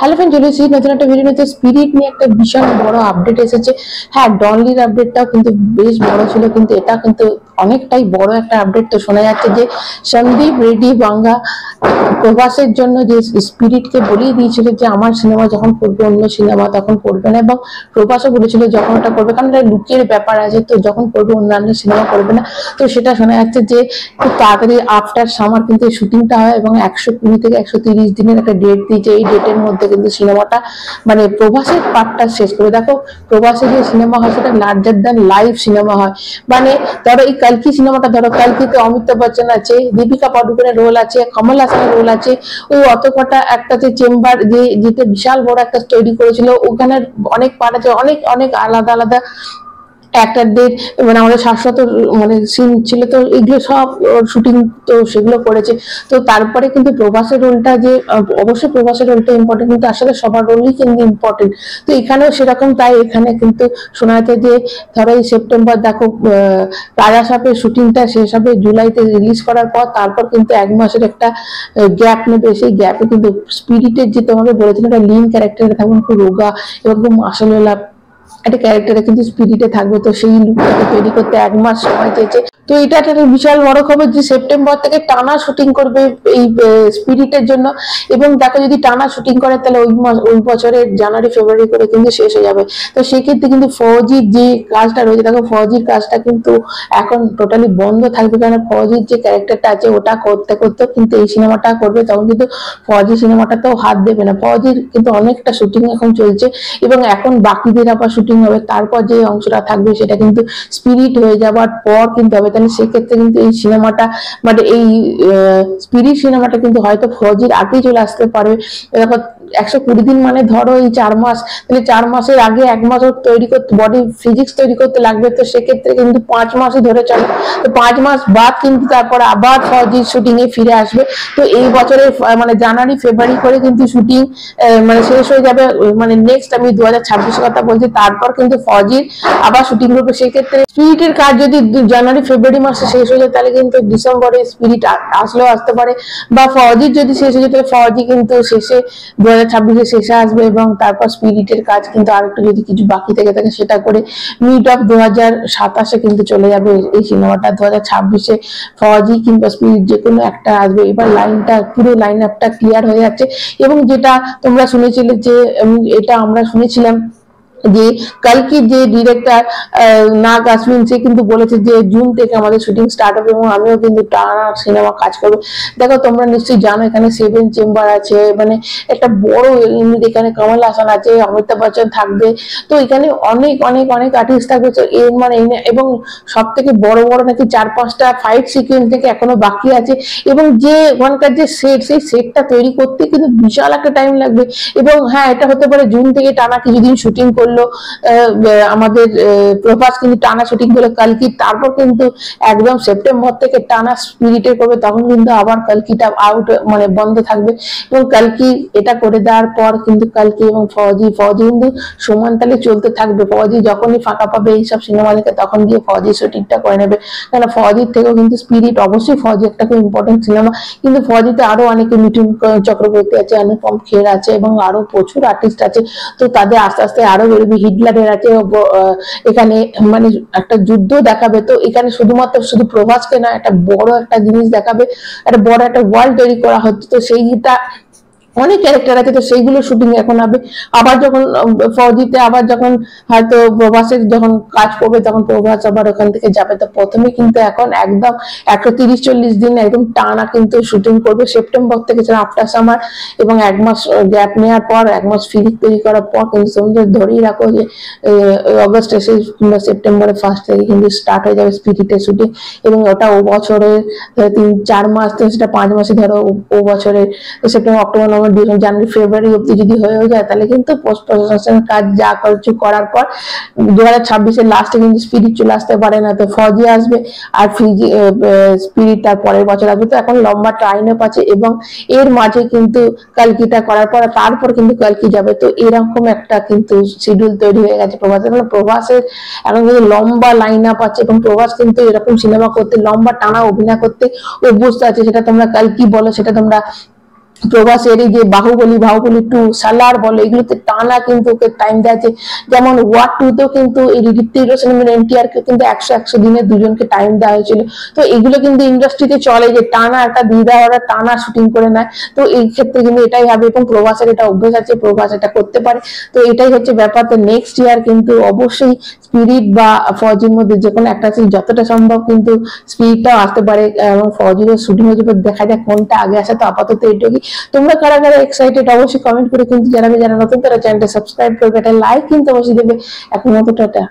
Hello friend, চলে এসেছি নতুন একটা ভিডিও নিতে। স্পিরিট নিয়ে একটা বিশাল বড় আপডেট এসেছে। হ্যাঁ, ডনলির আপডেটটাও কিন্তু বেশ বড় ছিল, কিন্তু এটা কিন্তু অনেকটাই বড় একটা আপডেট। তো শোনা যাচ্ছে যে সন্দীপ রেড্ডি বাঙ্গা প্রভাসের জন্য যে স্পিরিটকে বলিয়ে দিয়েছিল যে আমার সিনেমা যখন করবে অন্য সিনেমা তখন করবে না, এবং প্রভাসও বলেছিল যখন ওটা করবে, কারণ এটা লুকের ব্যাপার আছে, তো যখন করবে অন্যান্য সিনেমা করবে না। তো সেটা শোনা যাচ্ছে যে খুব তাড়াতাড়ি আফটার সামার কিন্তু শুটিংটা হয়, এবং 120 থেকে 130 দিনের একটা ডেট দিয়েছে। এই ডেটের মধ্যে কিন্তু সিনেমাটা মানে প্রভাসের পার্টটা শেষ করে। দেখো, প্রভাসের যে সিনেমা হয় সেটা লার্জার দ্যান লাইফ সিনেমা হয়। মানে ধরো এই কালকি সিনেমাটা, ধরো কালকিতে অমিতাভ বচ্চন আছে, দীপিকা পাডুকোনের রোল আছে, কমল হাসানের রোল আছে। ওই অত কটা একটাতে চেম্বার যেটা বিশাল বড় একটা তৈরি করেছিল, ওখানে অনেক পার্ট আছে, অনেক অনেক আলাদা আলাদা অ্যাক্টরদের, মানে আমাদের শাশ্বত মানে সিন ছিল। তো এগুলো সব শুটিং তো সেগুলো করেছে। তো তারপরে কিন্তু প্রভাসের রোলটা যে অবশ্যই প্রভাসের রোলটা ইম্পর্টেন্ট, কিন্তু আসলে সবার রোলই কিন্তু ইম্পর্টেন্ট। তো এখানেও সেরকম, তাই এখানে কিন্তু শোনা যাচ্ছে যে ধরো এই সেপ্টেম্বর দেখো রাজা সাপের শুটিংটা শেষ হবে, জুলাইতে রিলিজ করার পর তারপর কিন্তু 1 মাসের একটা গ্যাপ নেবে। সেই গ্যাপে কিন্তু স্পিরিটের যে তোমাকে বলেছিলাম একটা লিন ক্যারেক্টার থাকবে, খুব রোগা এবং খুব মাসালা একটা ক্যারেক্টারে কিন্তু স্পিরিটে থাকবে। তো সেই লুকটাকে তৈরি করতে 1 মাস সময় চেয়েছে। তো এটা একটা বিশাল বড় খবর যে সেপ্টেম্বর থেকে টানা শুটিং করবে এই স্পিরিটের জন্য। এবং দেখো, যদি টানা শুটিং করে তাহলে ওই বছরের জানুয়ারি ফেব্রুয়ারি করে কিন্তু শেষ হয়ে যাবে। তো সেক্ষেত্রে কিন্তু ফৌজির যে কাজটা রয়েছে, দেখো ফৌজির কাজটা কিন্তু এখন টোটালি বন্ধ থাকবে, কারণ ফৌজির যে ক্যারেক্টারটা আছে ওটা করতে করতে কিন্তু এই সিনেমাটা করবে, তখন কিন্তু ফৌজি সিনেমাটাতেও হাত দেবে না। ফৌজির কিন্তু অনেকটা শুটিং এখন চলছে, এবং এখন বাকিদের আবার শুটিং হবে। তারপর যে অংশটা থাকবে সেটা কিন্তু স্পিরিট হয়ে যাওয়ার পর কিন্তু হবে। তাহলে সেক্ষেত্রে কিন্তু এই সিনেমাটা মানে এই স্পিরিট সিনেমাটা কিন্তু হয়তো ফৌজির আগেই চলে আসতে পারবে। দেখো 120 দিন মানে ধরো এই 4 মাস, তাহলে 4 মাসের আগে 1 মাস তৈরি করতে, বডি ফিজিক্স তৈরি করতে লাগবে। তো সেক্ষেত্রে কিন্তু 5 মাসই ধরে চলে। তো 5 মাস বাদ কিন্তু তারপর আবার ফৌজির শুটিং এ ফিরে আসবে। তো এই বছরের মানে জানুয়ারি ফেব্রুয়ারি করে কিন্তু শুটিং মানে শেষ হয়ে যাবে। মানে নেক্সট আমি 2026 কথা বলছি, তারপর কিন্তু ফৌজির আবার শুটিং করবে। সেক্ষেত্রে স্পিরিটের কাজ যদি জানুয়ারি ফেব্রুয়ারি মাসে শেষ হয়ে যায়, তাহলে কিন্তু ডিসেম্বরে স্পিরিট আসলেও আসতে পারে, বা ফৌজির যদি শেষ হয়ে যায় তাহলে ফৌজি কিন্তু শেষে 2026 শেষে আসবে, এবং তারপর স্পিরিটের কাজ কিন্তু আর একটু যদি কিছু বাকি থেকে থাকে সেটা করে মিড অফ 2027 কিন্তু চলে যাবে এই সিনেমাটা। 2026 ফৌজি কিংবা স্পিরিট যে কোনো একটা আসবে। এবার লাইনটা পুরো লাইন আপটা ক্লিয়ার হয়ে যাচ্ছে। এবং যেটা তোমরা শুনেছিলে যে এটা আমরা শুনেছিলাম যে কালকি যে ডিরেক্টর নাগ আসমিন, সে কিন্তু বলেছে যে জুন থেকে আমাদের শুটিং স্টার্ট হবে, এবং আমিও কিন্তু টানা সিনেমা কাজ করবো। দেখো, তোমরা নিশ্চয়ই জানো এখানে 7 চেম্বার আছে, মানে একটা বড় ইউনিট। এখানে কমল হাসান আছে, অমিতাভ বচ্চন থাকবে। তো এখানে অনেক অনেক অনেক আর্টিস্ট থাকবে। তো এর মানে এবং সব থেকে বড় বড় নাকি 4-5টা ফাইট সিকুয়েন্স থেকে এখনো বাকি আছে। এবং যে ওখানকার যে সেট, সেই সেটটা তৈরি করতে কিন্তু বিশাল একটা টাইম লাগবে। এবং হ্যাঁ, এটা হতে পারে জুন থেকে টানা কিছুদিন শুটিং করলো আমাদের প্রভাস, কিন্তু টানা শুটিং করে কালকি, তারপর কিন্তু একদম সেপ্টেম্বর থেকে টানা স্পিরিটের করবে, তখন কিন্তু আবার কালকিটা আউট মানে বন্ধ থাকবে। এবং কালকি এটা করে দেওয়ার পর কিন্তু কালকি এবং ফৌজি কিন্তু সমান তালে চলতে থাকবে। ফৌজি যখনই ফাঁকা পাবে এইসব সিনেমা থেকে তখন গিয়ে ফৌজি শুটিংটা করে নেবে, কারণ ফৌজির থেকেও কিন্তু স্পিরিট, অবশ্যই ফৌজি একটা খুব ইম্পর্টেন্ট সিনেমা, কিন্তু ফৌজিতে আরো অনেকে, মিঠুন চক্রবর্তী আছে, অনুপম খের আছে, এবং আরো প্রচুর আর্টিস্ট আছে। তো তাদের আস্তে আস্তে আরো বেরোবে। হিটলারের আছে এখানে, মানে একটা যুদ্ধ দেখাবে। তো এখানে শুধুমাত্র শুধু প্রভাসকে না, একটা বড় একটা জিনিস দেখাবে, একটা বড় একটা ওয়ার্ল্ড তৈরি করা হচ্ছে। তো সেইটা অনেক ক্যারেক্টার আছে, তো সেইগুলো শুটিং এখন হবে। আবার যখন ফৌজিতে আবার যখন হয়তো প্রভাসের যখন কাজ করবে, তখন প্রভাস আবার ওখান থেকে যাবে। তো প্রথমে কিন্তু এখন একদম 130-40 দিন একদম টানা কিন্তু শুটিং করবে সেপ্টেম্বর থেকে, আফটার সামার, এবং 1 মাস গ্যাপ নেওয়ার পর 1 মাস ফিজিক তৈরি করার পর কিন্তু তোমরা ধরেই রাখো যে অগস্টে শেষ কিংবা সেপ্টেম্বরের ফার্স্ট থেকে কিন্তু স্টার্ট হয়ে যাবে স্পিরিটের শুটিং। এবং ওটা ও বছরের 3-4 মাস, তো সেটা 5 মাসে ধরো ও বছরের সেপ্টেম্বর, অক্টোবর, নভেম্বর, ডিসেম্বর, জানুয়ারি, ফেব্রুয়ারি অব্দি যদি হয়ে যায়, তাহলে কিন্তু পোস্ট প্রসেসনের কাজ যা কিছু করার পর 2026-এর লাস্টে কিন্তু স্পিরিট চলে আসতে পারে না। তো ফৌজি আসবে, আর স্পিরিট তার পরের বছর আসবে। তো এখন লম্বা টাইম আপ আছে, এবং এর মাঝে কিন্তু কালকিটা করার পর তারপর কিন্তু কালকি যাবে। তো এরকম একটা কিন্তু শিডিউল তৈরি হয়ে গেছে প্রভাসের। প্রভাসের এখন কিন্তু লম্বা লাইন আপ আছে, এবং প্রভাস কিন্তু এরকম সিনেমা করতে, লম্বা টানা অভিনয় করতে অভ্যস্ত আছে। সেটা তোমরা কালকি বলো, সেটা তোমরা প্রভাসের এই যে বাহুবলী 2, সালার বলে, এগুলোতে টানা কিন্তু ওকে টাইম দেওয়া আছে। যেমন ওয়ার 2 তেও কিন্তু এই ঋত্বিক রোশন এবং এনটিআর কে কিন্তু 100 দিনে দুজনকে টাইম দেওয়া হয়েছিল। তো এগুলো কিন্তু ইন্ডাস্ট্রিতে চলে যে টানা একটা দিয়ে দেওয়া, ওরা টানা শুটিং করে নেয়। তো এই ক্ষেত্রে কিন্তু এটাই হবে, এবং প্রভাসের এটা অভ্যেস আছে, প্রভাস এটা করতে পারে। তো এটাই হচ্ছে ব্যাপার। তো নেক্সট ইয়ার কিন্তু অবশ্যই স্পিরিট বা ফৌজির মধ্যে যে কোনো একটা সিন, যতটা সম্ভব কিন্তু স্পিরিটটাও আসতে পারে এবং ফৌজিরও শুটিং হয়ে যাবে। দেখা যাক কোনটা আগে আসে। তো আপাতত এইটুকুই। তোমরা কারা কারা এক্সাইটেড অবশ্যই কমেন্ট করে কিন্তু জানাবে। যারা নতুন তারা চ্যানেলটা সাবস্ক্রাইব করবে, একটা লাইক কিন্তু অবশ্যই দেবে। এখন মতো টাটা।